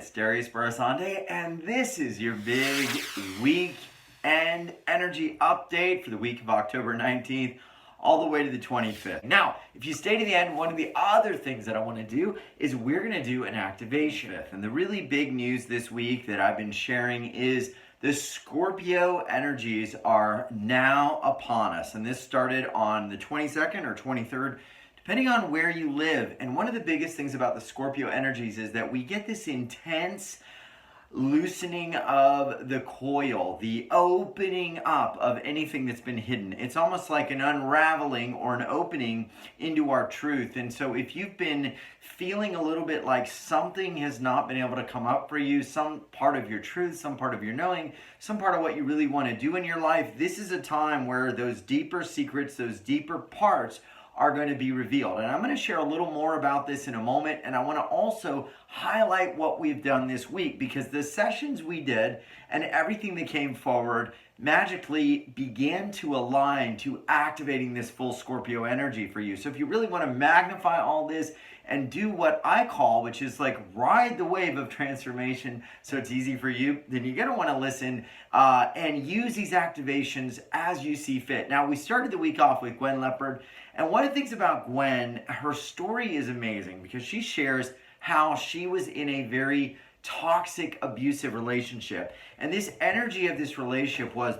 it's Darius Barasante, and this is your big weekend energy update for the week of October 19th all the way to the 25th. Now, if you stay to the end, one of the other things that I want to do is we're going to do an activation. And the really big news this week that I've been sharing is the Scorpio energies are now upon us. And this started on the 22nd or 23rd, depending on where you live. And one of the biggest things about the Scorpio energies is that we get this intense loosening of the coil, the opening up of anything that's been hidden. It's almost like an unraveling or an opening into our truth. And so if you've been feeling a little bit like something has not been able to come up for you, some part of your truth, some part of your knowing, some part of what you really want to do in your life, this is a time where those deeper secrets, those deeper parts are going to be revealed. And I'm going to share a little more about this in a moment. And I want to also highlight what we've done this week, because the sessions we did and everything that came forward magically began to align to activating this full Scorpio energy for you. So if you really want to magnify all this and do what I call, which is like ride the wave of transformation so it's easy for you, then you're going to want to listen and use these activations as you see fit. Now, we started the week off with Gwen Leopard, and one of the things about Gwen, her story is amazing because she shares how she was in a very toxic, abusive relationship. And this energy of this relationship was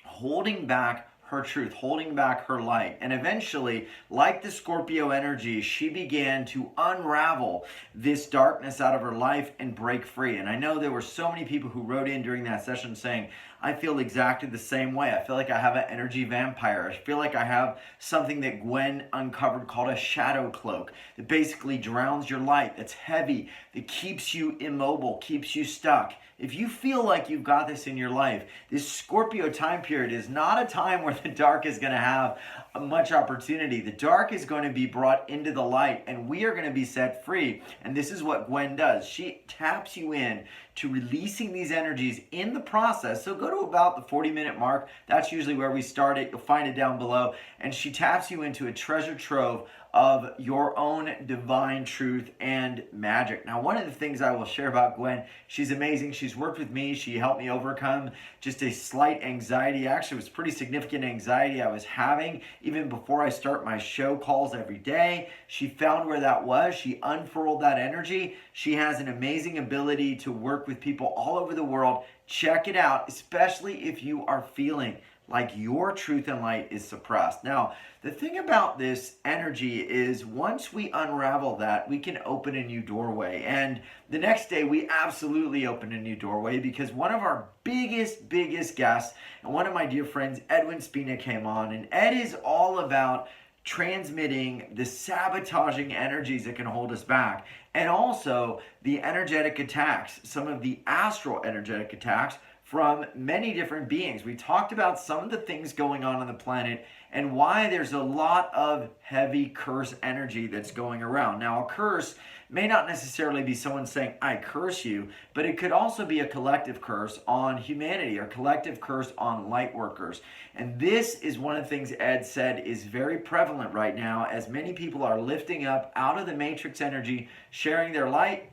holding back her truth, holding back her light. And eventually, like the Scorpio energy, she began to unravel this darkness out of her life and break free. And I know there were so many people who wrote in during that session saying, I feel exactly the same way. I feel like I have an energy vampire. I feel like I have something that Gwen uncovered called a shadow cloak that basically drowns your light, that's heavy, that keeps you immobile, keeps you stuck. If you feel like you've got this in your life, this Scorpio time period is not a time where the dark is going to have much opportunity. The dark is going to be brought into the light, and we are going to be set free. And this is what Gwen does. She taps you in to releasing these energies in the process. So go to about the 40-minute mark. That's usually where we start it. You'll find it down below. And she taps you into a treasure trove of your own divine truth and magic. Now, one of the things I will share about Gwen, she's amazing. She's worked with me. She helped me overcome just a slight anxiety. Actually, it was pretty significant anxiety I was having even before I start my show calls every day. She found where that was. She unfurled that energy. She has an amazing ability to work with people all over the world. Check it out, especially if you are feeling like your truth and light is suppressed. Now, the thing about this energy is once we unravel that, we can open a new doorway. And the next day, we absolutely open a new doorway because one of our biggest guests and one of my dear friends, Edwinspina, came on. And Ed is all about transmitting the sabotaging energies that can hold us back, and also the energetic attacks, some of the astral energetic attacks from many different beings. We talked about some of the things going on the planet and why there's a lot of heavy curse energy that's going around. Now, a curse may not necessarily be someone saying, I curse you, but it could also be a collective curse on humanity or collective curse on light workers. And this is one of the things Ed said is very prevalent right now as many people are lifting up out of the matrix energy, sharing their light.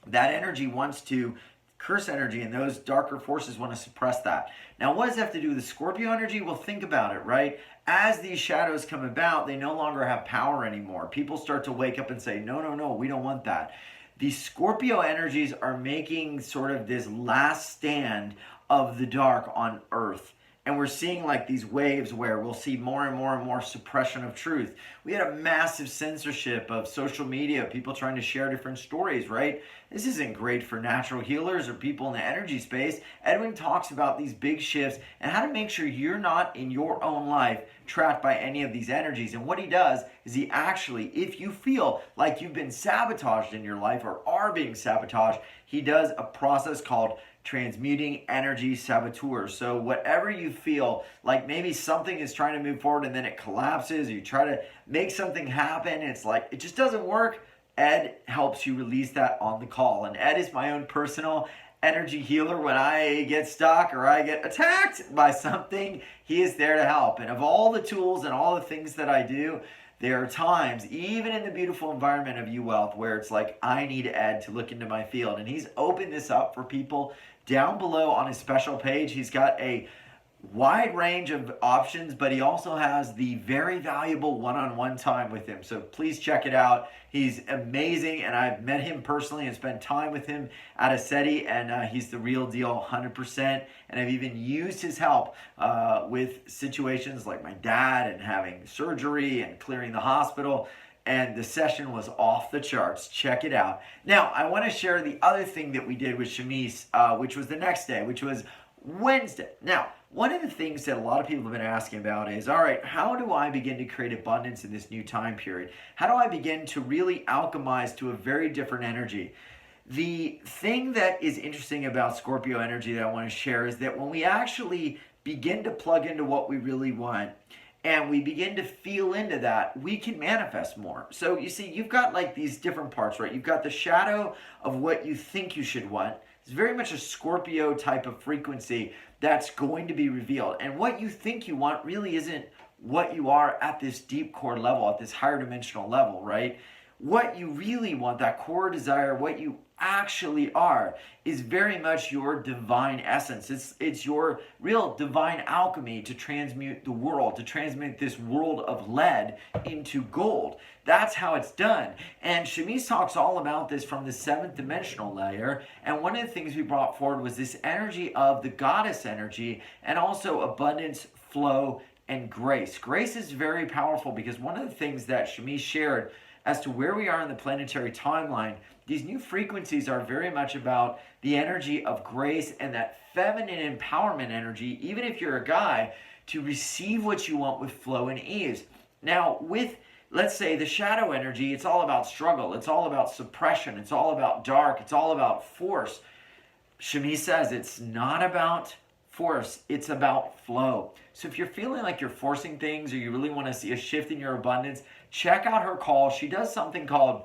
That energy wants to curse energy, and those darker forces want to suppress that. Now, what does that have to do with the Scorpio energy? Well, think about it, right? As these shadows come about, they no longer have power anymore. People start to wake up and say, no, we don't want that. These Scorpio energies are making sort of this last stand of the dark on Earth. And we're seeing like these waves where we'll see more and more suppression of truth. We had a massive censorship of social media, people trying to share different stories, right? This isn't great for natural healers or people in the energy space. Edwin talks about these big shifts and how to make sure you're not in your own life trapped by any of these energies. And what he does is he actually, if you feel like you've been sabotaged in your life or are being sabotaged, he does a process called transmuting energy saboteurs. So whatever you feel like maybe something is trying to move forward and then it collapses, or you try to make something happen, it's like it just doesn't work, Ed helps you release that on the call. And Ed is my own personal energy healer when I get stuck or I get attacked by something. He is there to help. And of all the tools and all the things that I do, there are times, even in the beautiful environment of UWealth, where it's like, I need Ed to look into my field. And he's opened this up for people. Down below on his special page, he's got a wide range of options, but he also has the very valuable one-on-one time with him. So please check it out. He's amazing, and I've met him personally and spent time with him at a SETI, and he's the real deal, 100%. And I've even used his help with situations like my dad and having surgery and clearing the hospital. And the session was off the charts. Check it out. Now, I want to share the other thing that we did with Shamise, which was the next day, which was Wednesday. Now, one of the things that a lot of people have been asking about is, all right, how do I begin to create abundance in this new time period? How do I begin to really alchemize to a very different energy? The thing that is interesting about Scorpio energy that I want to share is that when we actually begin to plug into what we really want, and we begin to feel into that, we can manifest more. So you see, you've got like these different parts, right? You've got the shadow of what you think you should want. It's very much a Scorpio type of frequency that's going to be revealed. And what you think you want really isn't what you are at this deep core level, at this higher dimensional level, right? What you really want, that core desire, what you actually are, is very much your divine essence. It's your real divine alchemy to transmute the world, to transmute this world of lead into gold. That's how it's done. And Shamise talks all about this from the 7th dimensional layer. And one of the things we brought forward was this energy of the goddess energy, and also abundance, flow, and grace. Grace is very powerful because one of the things that Shamise shared as to where we are in the planetary timeline, these new frequencies are very much about the energy of grace and that feminine empowerment energy, even if you're a guy, to receive what you want with flow and ease. Now, with, let's say, the shadow energy, it's all about struggle. It's all about suppression. It's all about dark. It's all about force. Shamise says it's not about force, it's about flow. So if you're feeling like you're forcing things or you really want to see a shift in your abundance, check out her call. She does something called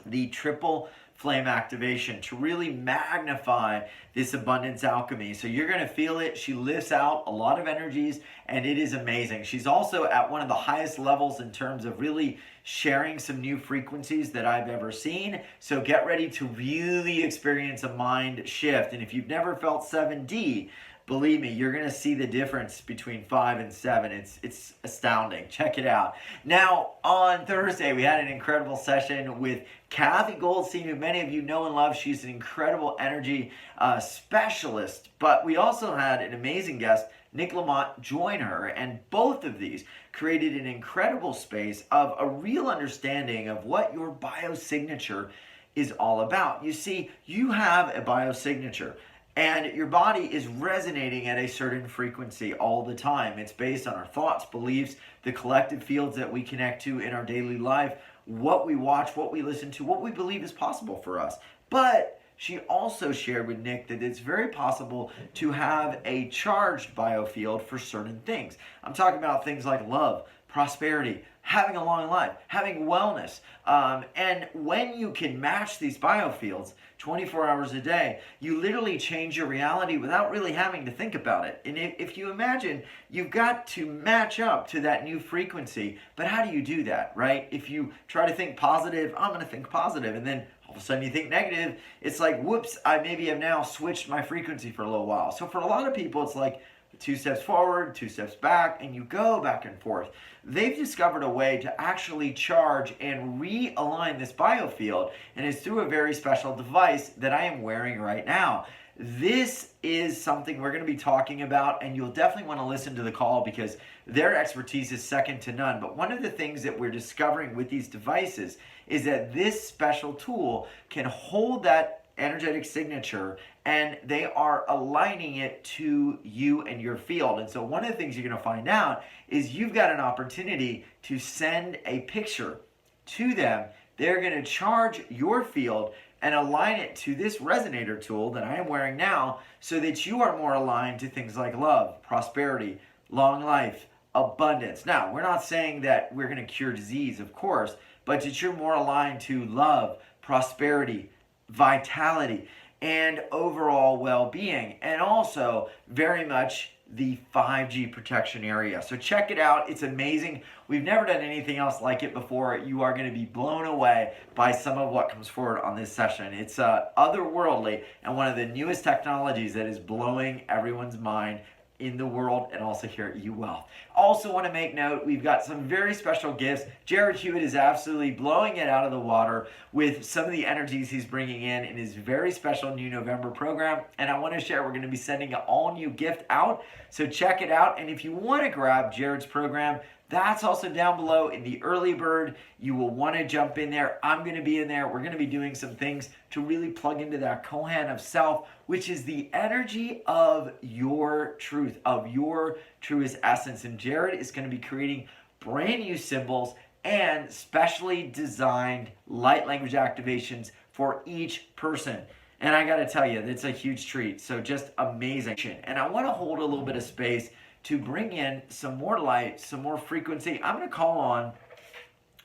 the triple flame activation to really magnify this abundance alchemy. So you're going to feel it. She lifts out a lot of energies, and it is amazing. She's also at one of the highest levels in terms of really sharing some new frequencies that I've ever seen. So get ready to really experience a mind shift. And if you've never felt 7D, believe me, you're going to see the difference between 5 and 7. It's astounding. Check it out. Now, on Thursday, we had an incredible session with Kathy Goldstein, who many of you know and love. She's an incredible energy specialist. But we also had an amazing guest, Nick Lamont, join her. And both of these created an incredible space of a real understanding of what your biosignature is all about. You see, you have a biosignature. And your body is resonating at a certain frequency all the time. It's based on our thoughts, beliefs, the collective fields that we connect to in our daily life, what we watch, what we listen to, what we believe is possible for us. But she also shared with Nick that it's very possible to have a charged biofield for certain things. I'm talking about things like love, prosperity, having a long life, having wellness. And when you can match these biofields 24 hours a day, you literally change your reality without really having to think about it. And if you imagine, you've got to match up to that new frequency. But how do you do that, right? If you try to think positive, I'm going to think positive, and then all of a sudden you think negative, it's like, whoops, I maybe have now switched my frequency for a little while. So for a lot of people, it's like 2 steps forward, 2 steps back, and you go back and forth. They've discovered a way to actually charge and realign this biofield, and it's through a very special device that I am wearing right now. This is something we're going to be talking about, and you'll definitely want to listen to the call because their expertise is second to none. But one of the things that we're discovering with these devices is that this special tool can hold that energetic signature, and they are aligning it to you and your field. And so one of the things you're going to find out is you've got an opportunity to send a picture to them. They're going to charge your field and align it to this resonator tool that I am wearing now, so that you are more aligned to things like love, prosperity, long life, abundance. Now, we're not saying that we're going to cure disease, of course, but that you're more aligned to love, prosperity, vitality. and overall well-being, and also very much the 5G protection area. So check it out. It's amazing. We've never done anything else like it before. You are going to be blown away by some of what comes forward on this session. It's otherworldly and one of the newest technologies that is blowing everyone's mind in the world and also here at UWealth. Also want to make note, we've got some very special gifts. Jared Hewitt is absolutely blowing it out of the water with some of the energies he's bringing in his very special new November program. And I want to share, we're going to be sending an all new gift out. So check it out. And if you want to grab Jared's program, that's also down below in the early bird. You will want to jump in there. I'm going to be in there. We're going to be doing some things to really plug into that Kohan of self, which is the energy of your truth, of your truest essence. And Jared is going to be creating brand new symbols and specially designed light language activations for each person. And I got to tell you, it's a huge treat. So just amazing. And I want to hold a little bit of space to bring in some more light, some more frequency. I'm going to call on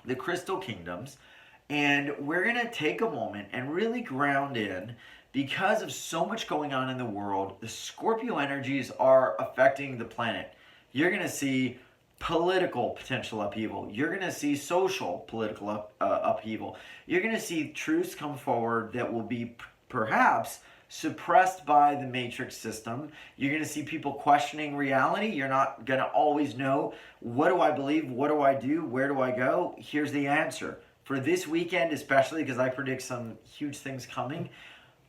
the crystal kingdoms, and we're going to take a moment and really ground in. Because of so much going on in the world, the Scorpio energies are affecting the planet. You're going to see political potential upheaval. You're going to see social political upheaval. You're going to see truths come forward that will be perhaps suppressed by the matrix system. You're going to see people questioning reality. You're not going to always know, what do I believe? What do I do? Where do I go? Here's the answer. For this weekend, especially because I predict some huge things coming,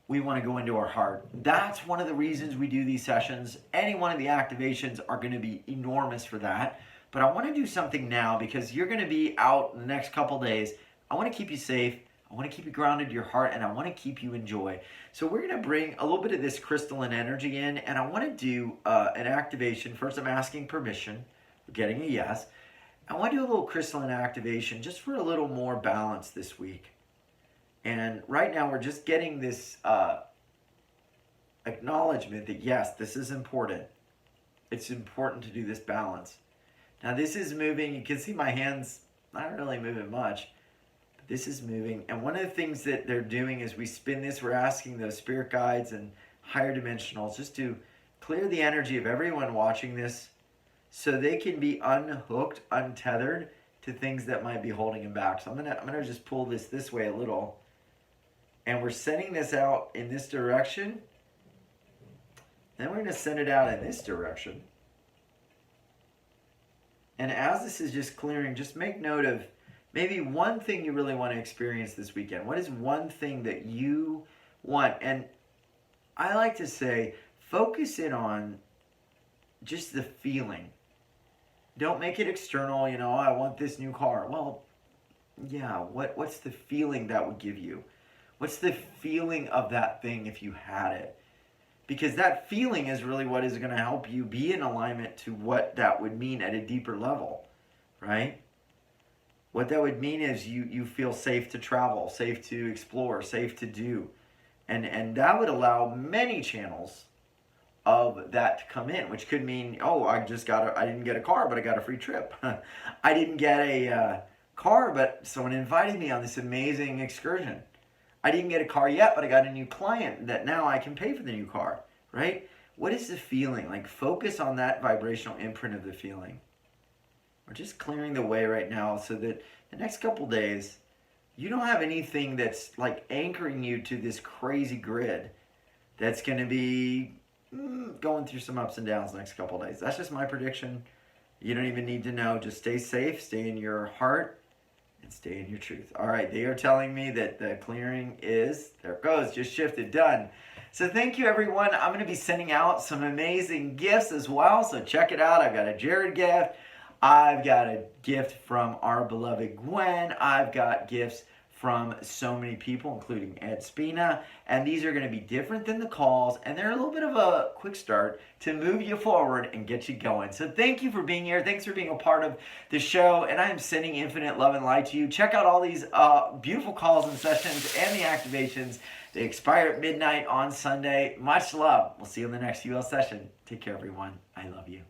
we want to go into our heart. That's one of the reasons we do these sessions. Any one of the activations are going to be enormous for that. But I want to do something now because you're going to be out in the next couple days. I want to keep you safe. I want to keep you grounded to your heart, and I want to keep you in joy. So we're going to bring a little bit of this crystalline energy in, and I want to do an activation. First, I'm asking permission. We're getting a yes. I want to do a little crystalline activation just for a little more balance this week. And right now, we're just getting this acknowledgement that, yes, this is important. It's important to do this balance. Now, this is moving. You can see my hands not really moving much. This is moving, and one of the things that they're doing is we spin this, we're asking those spirit guides and higher dimensionals just to clear the energy of everyone watching this so they can be unhooked, untethered to things that might be holding them back. So I'm gonna just pull this way a little, and we're sending this out in this direction. Then we're gonna send it out in this direction. And as this is just clearing, just make note of maybe one thing you really want to experience this weekend. What is one thing that you want? And I like to say, focus in on just the feeling. Don't make it external, I want this new car. Well, yeah, what's the feeling that would give you? What's the feeling of that thing if you had it? Because that feeling is really what is going to help you be in alignment to what that would mean at a deeper level, right? What that would mean is you feel safe to travel, safe to explore, safe to do. And that would allow many channels of that to come in, which could mean, I didn't get a car, but I got a free trip. I didn't get a car, but someone invited me on this amazing excursion. I didn't get a car yet, but I got a new client that now I can pay for the new car, right? What is the feeling? Like, focus on that vibrational imprint of the feeling. We're just clearing the way right now so that the next couple days, you don't have anything that's like anchoring you to this crazy grid that's going to be going through some ups and downs the next couple days. That's just my prediction. You don't even need to know. Just stay safe, stay in your heart, and stay in your truth. All right, they are telling me that the clearing is, there it goes, just shifted, done. So thank you, everyone. I'm going to be sending out some amazing gifts as well, so check it out. I've got a Jared gift. I've got a gift from our beloved Gwen. I've got gifts from so many people, including Edwinspina. And these are going to be different than the calls, and they're a little bit of a quick start to move you forward and get you going. So thank you for being here. Thanks for being a part of the show, and I am sending infinite love and light to you. Check out all these beautiful calls and sessions and the activations. They expire at midnight on Sunday. Much love. We'll see you in the next UL session. Take care, everyone. I love you.